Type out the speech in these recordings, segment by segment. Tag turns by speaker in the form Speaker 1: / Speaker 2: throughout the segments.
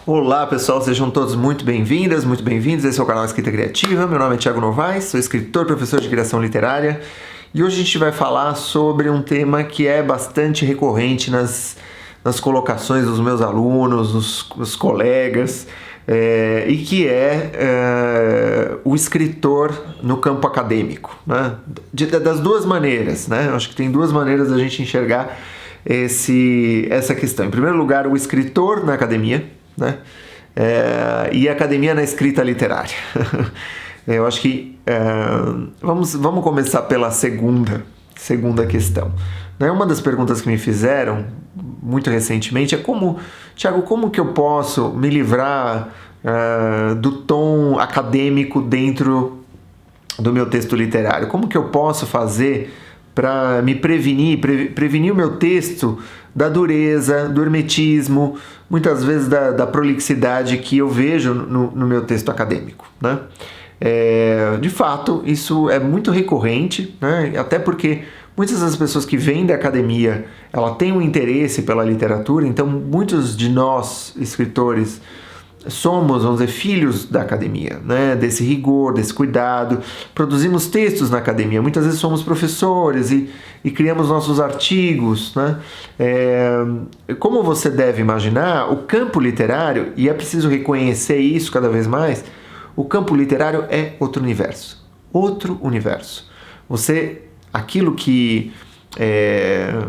Speaker 1: Olá pessoal, sejam todos muito bem-vindas, muito bem-vindos. Esse é o canal Escrita Criativa. Meu nome é Thiago Novaes, sou escritor, professor de criação literária e hoje a gente vai falar sobre um tema que é bastante recorrente nas colocações dos meus alunos, dos colegas, e que é o escritor no campo acadêmico, né? Das duas maneiras, né? Acho que tem duas maneiras da gente enxergar essa questão. Em primeiro lugar, o escritor na academia, né? E a academia na escrita literária. Eu acho que vamos começar pela segunda questão. Uma das perguntas que me fizeram muito recentemente é Thiago, como que eu posso me livrar do tom acadêmico dentro do meu texto literário? Como que eu posso fazer para me prevenir o meu texto da dureza, do hermetismo, muitas vezes da prolixidade que eu vejo no meu texto acadêmico, né? De fato, isso é muito recorrente, né? Até porque muitas das pessoas que vêm da academia, ela tem um interesse pela literatura, então muitos de nós, escritores, somos, vamos dizer, filhos da academia, né? Desse rigor, desse cuidado. Produzimos textos na academia, muitas vezes somos professores e criamos nossos artigos, né? Como você deve imaginar, o campo literário, e é preciso reconhecer isso cada vez mais, o campo literário é outro universo. Outro universo. Aquilo que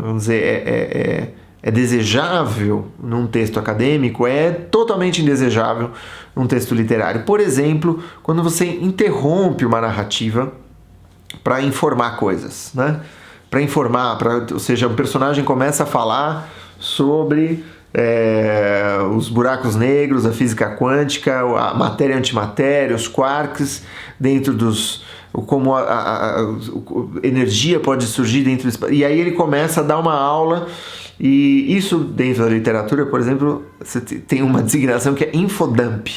Speaker 1: vamos dizer, é desejável num texto acadêmico é totalmente indesejável num texto literário. Por exemplo, quando você interrompe uma narrativa para informar coisas, né? Ou seja, um personagem começa a falar sobre os buracos negros, a física quântica, a matéria e antimatéria, os quarks dentro como a energia pode surgir dentro do espaço. E aí ele começa a dar uma aula. E isso dentro da literatura, por exemplo, você tem uma designação que é infodump,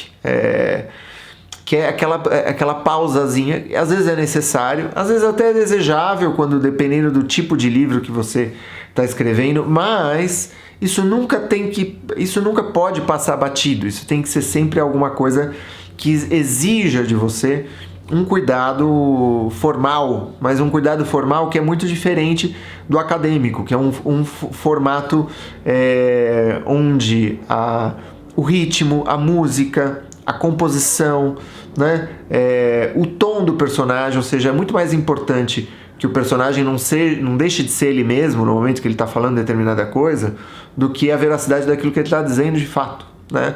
Speaker 1: que é aquela pausazinha, às vezes é necessário, às vezes até é desejável, dependendo do tipo de livro que você está escrevendo, mas isso nunca pode passar batido, isso tem que ser sempre alguma coisa que exija de você um cuidado formal, mas um cuidado formal que é muito diferente do acadêmico, que é um formato onde o ritmo, a música, a composição, né, o tom do personagem, ou seja, é muito mais importante que o personagem não deixe de ser ele mesmo no momento que ele está falando determinada coisa, do que a veracidade daquilo que ele está dizendo de fato, né?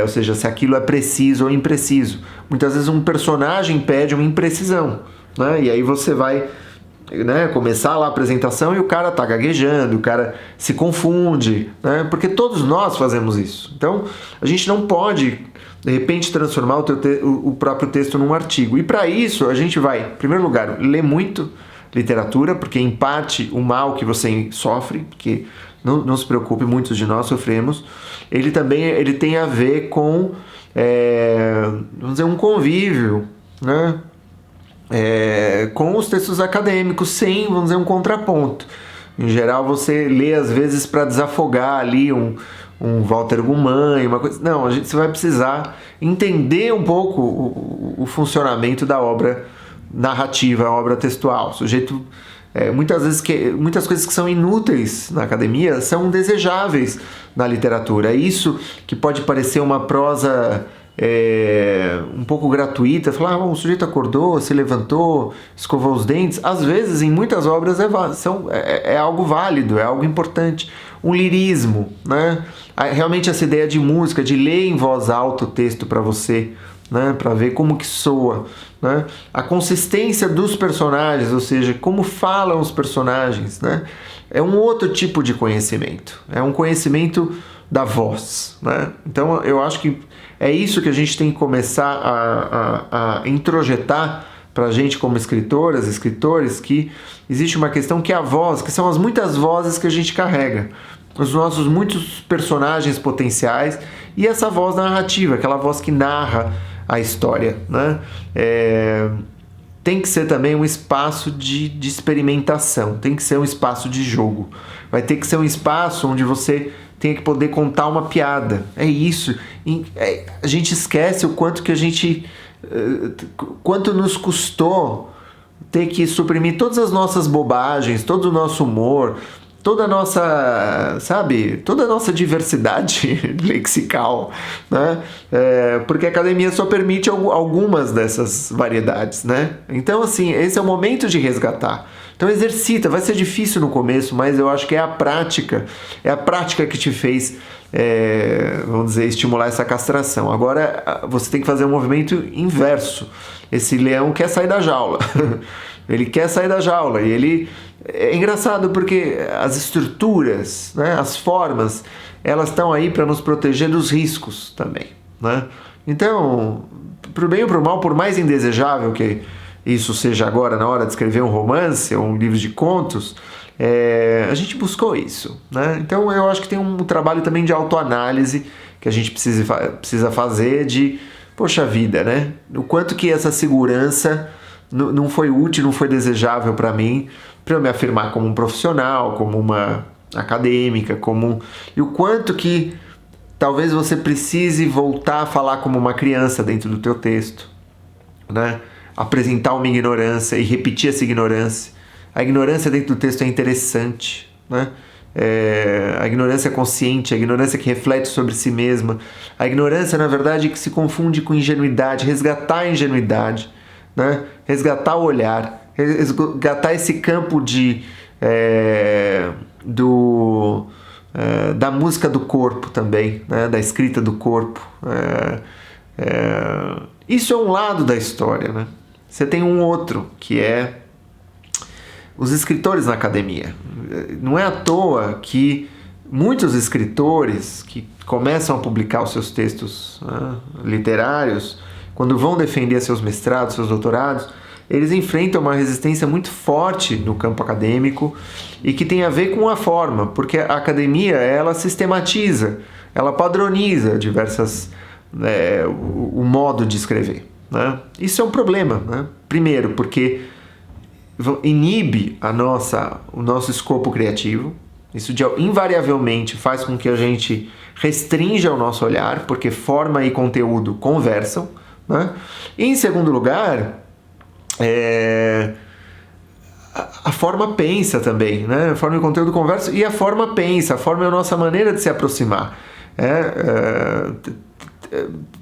Speaker 1: Ou seja, se aquilo é preciso ou impreciso. Muitas vezes um personagem pede uma imprecisão, né? E aí você vai, né, começar lá a apresentação e o cara tá gaguejando, o cara se confunde, né? Porque todos nós fazemos isso. Então, a gente não pode, de repente, transformar o próprio texto num artigo. E para isso, a gente vai, em primeiro lugar, ler muito literatura, porque em parte o mal que você sofre, porque não se preocupe, muitos de nós sofremos, ele tem a ver com, vamos dizer, um convívio, né? Com os textos acadêmicos, sem, vamos dizer, um contraponto. Em geral, você lê às vezes para desafogar ali um Walter Guimarães, uma coisa. Não, você vai precisar entender um pouco o funcionamento da obra narrativa, a obra textual. O sujeito, muitas coisas que são inúteis na academia são desejáveis na literatura. Isso que pode parecer uma prosa um pouco gratuita, falar, o sujeito acordou, se levantou, escovou os dentes. Às vezes, em muitas obras, é algo válido, é algo importante. Um lirismo, né? Realmente essa ideia de música, de ler em voz alta o texto para você, né? Para ver como que soa, né? A consistência dos personagens, ou seja, como falam os personagens, né? É um outro tipo de conhecimento, é um conhecimento da voz, né? Então eu acho que é isso que a gente tem que começar a introjetar para a gente como escritoras, escritores, que existe uma questão que é a voz, que são as muitas vozes que a gente carrega, os nossos muitos personagens potenciais e essa voz narrativa, aquela voz que narra a história, né? Tem que ser também um espaço de experimentação, tem que ser um espaço de jogo, vai ter que ser um espaço onde você tenha que poder contar uma piada. É isso. A gente esquece o quanto que quanto nos custou ter que suprimir todas as nossas bobagens, todo o nosso humor, toda a nossa, toda a nossa diversidade lexical, né? Porque a academia só permite algumas dessas variedades, né? Então, assim, esse é o momento de resgatar. Então exercita, vai ser difícil no começo, mas eu acho que é a prática que te fez, vamos dizer, estimular essa castração. Agora você tem que fazer um movimento inverso. Esse leão quer sair da jaula. Ele quer sair da jaula e ele... É engraçado porque as estruturas, né, as formas, elas estão aí para nos proteger dos riscos também, né? Então, pro bem ou pro mal, por mais indesejável que isso seja agora na hora de escrever um romance ou um livro de contos, a gente buscou isso, né? Então eu acho que tem um trabalho também de autoanálise que a gente precisa fazer de, poxa vida, né? O quanto que essa segurança não foi útil, não foi desejável para mim, para eu me afirmar como um profissional, como uma acadêmica, e o quanto que talvez você precise voltar a falar como uma criança dentro do teu texto, né? Apresentar uma ignorância e repetir essa ignorância. A ignorância dentro do texto é interessante, né? A ignorância consciente, a ignorância que reflete sobre si mesma, a ignorância, na verdade, que se confunde com ingenuidade, resgatar a ingenuidade, né? Resgatar o olhar, resgatar esse campo da música do corpo também, né? Da escrita do corpo. Isso é um lado da história, né? Você tem um outro, que é os escritores na academia. Não é à toa que muitos escritores que começam a publicar os seus textos, né, literários, quando vão defender seus mestrados, seus doutorados, eles enfrentam uma resistência muito forte no campo acadêmico e que tem a ver com a forma, porque a academia, ela sistematiza, ela padroniza o modo de escrever, né? Isso é um problema, né? Primeiro, porque inibe o nosso escopo criativo. Isso invariavelmente faz com que a gente restrinja o nosso olhar, porque forma e conteúdo conversam, né? E, em segundo lugar, a forma pensa também, né? A forma e conteúdo conversam e a forma pensa. A forma é a nossa maneira de se aproximar.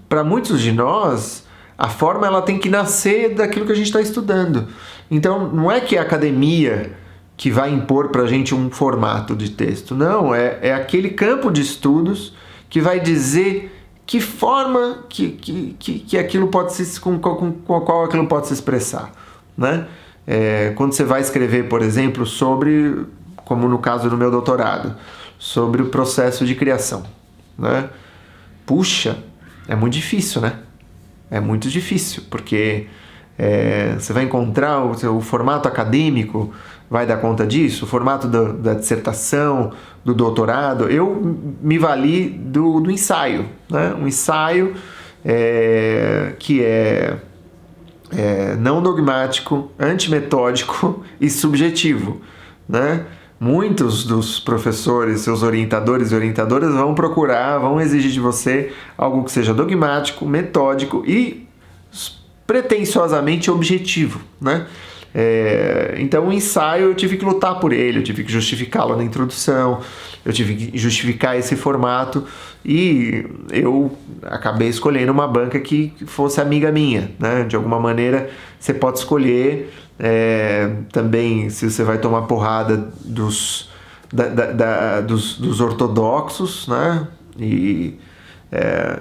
Speaker 1: Para muitos de nós, a forma ela tem que nascer daquilo que a gente está estudando. Então, não é que a academia que vai impor para a gente um formato de texto. Não, é aquele campo de estudos que vai dizer que forma que aquilo pode com a qual aquilo pode se expressar, né? Quando você vai escrever, por exemplo, sobre, como no caso do meu doutorado, sobre o processo de criação, né? Puxa, é muito difícil, né? É muito difícil, porque você vai encontrar o formato acadêmico, vai dar conta disso, o formato da dissertação, do doutorado. Eu me vali do ensaio, né? Um ensaio que é não dogmático, antimetódico e subjetivo, né? Muitos dos professores, seus orientadores e orientadoras vão exigir de você algo que seja dogmático, metódico e pretensiosamente objetivo, né? Então o ensaio eu tive que lutar por ele, eu tive que justificá-lo na introdução, eu tive que justificar esse formato e eu acabei escolhendo uma banca que fosse amiga minha, né? De alguma maneira você pode escolher também se você vai tomar porrada dos ortodoxos, né? E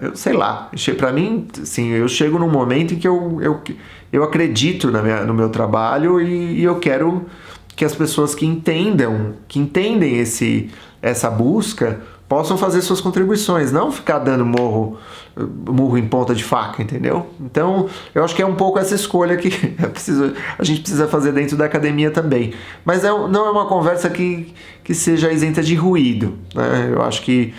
Speaker 1: eu sei lá, para mim, assim, eu chego num momento em que eu acredito no meu trabalho e eu quero que as pessoas que entendem essa busca possam fazer suas contribuições, não ficar dando murro em ponta de faca, entendeu? Então, eu acho que é um pouco essa escolha que a gente precisa fazer dentro da academia também. Mas não é uma conversa que seja isenta de ruído, né? Eu acho que,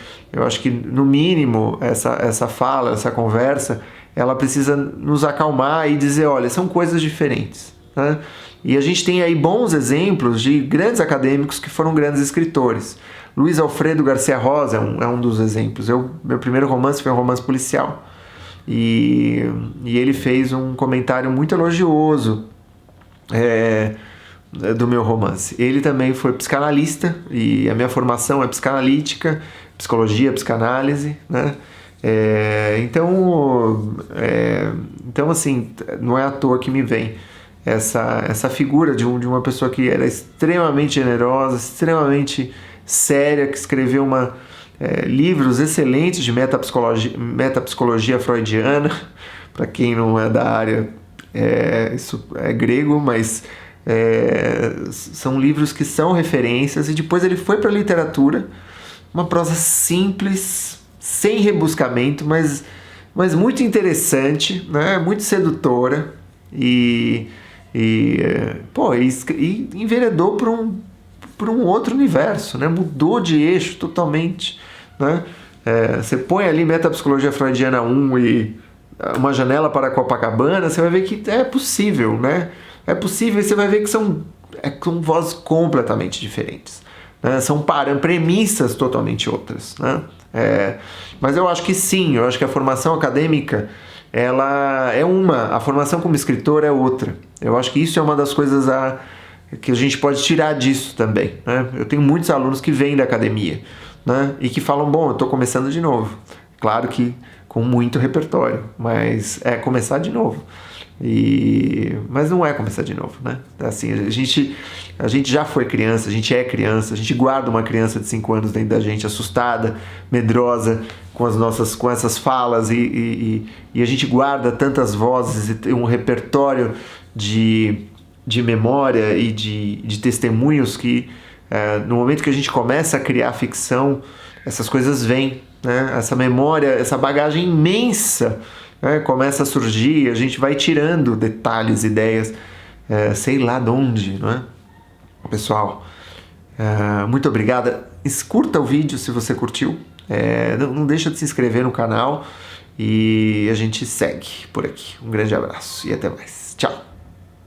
Speaker 1: no mínimo, essa fala, essa conversa, ela precisa nos acalmar e dizer, olha, são coisas diferentes, né? E a gente tem aí bons exemplos de grandes acadêmicos que foram grandes escritores. Luiz Alfredo Garcia Rosa é um dos exemplos. Meu primeiro romance foi um romance policial. E ele fez um comentário muito elogioso do meu romance. Ele também foi psicanalista, e a minha formação é psicanalítica, psicologia, psicanálise, né? Então, assim, não é à toa que me vem essa figura de uma pessoa que era extremamente generosa, extremamente séria, que escreveu livros excelentes de metapsicologia freudiana. Para quem não é da área, isso é grego, mas são livros que são referências. E depois ele foi para a literatura, uma prosa simples, sem rebuscamento, mas muito interessante, né? Muito sedutora, e enveredou para um outro universo, né? Mudou de eixo totalmente, né? Você põe ali Metapsicologia Freudiana 1 e Uma Janela para Copacabana, você vai ver que é possível, né? É possível, e você vai ver que são vozes completamente diferentes, né? São premissas totalmente outras, né? Mas eu acho que sim, eu acho que a formação acadêmica, ela é a formação como escritor é outra. Eu acho que isso é uma das coisas que a gente pode tirar disso também, né? Eu tenho muitos alunos que vêm da academia, né? E que falam, bom, eu estou começando de novo. Claro que com muito repertório, mas é começar de novo. Mas não é começar de novo, né? Assim, a gente já foi criança, a gente é criança, a gente guarda uma criança de 5 anos dentro da gente, assustada, medrosa, com essas falas, e a gente guarda tantas vozes e um repertório de memória e de testemunhos que no momento que a gente começa a criar ficção, essas coisas vêm, né? Essa memória, essa bagagem imensa, começa a surgir, a gente vai tirando detalhes, ideias, sei lá de onde, não é? Pessoal, muito obrigado. Curta o vídeo se você curtiu, não deixa de se inscrever no canal, e a gente segue por aqui. Um grande abraço e até mais. Tchau!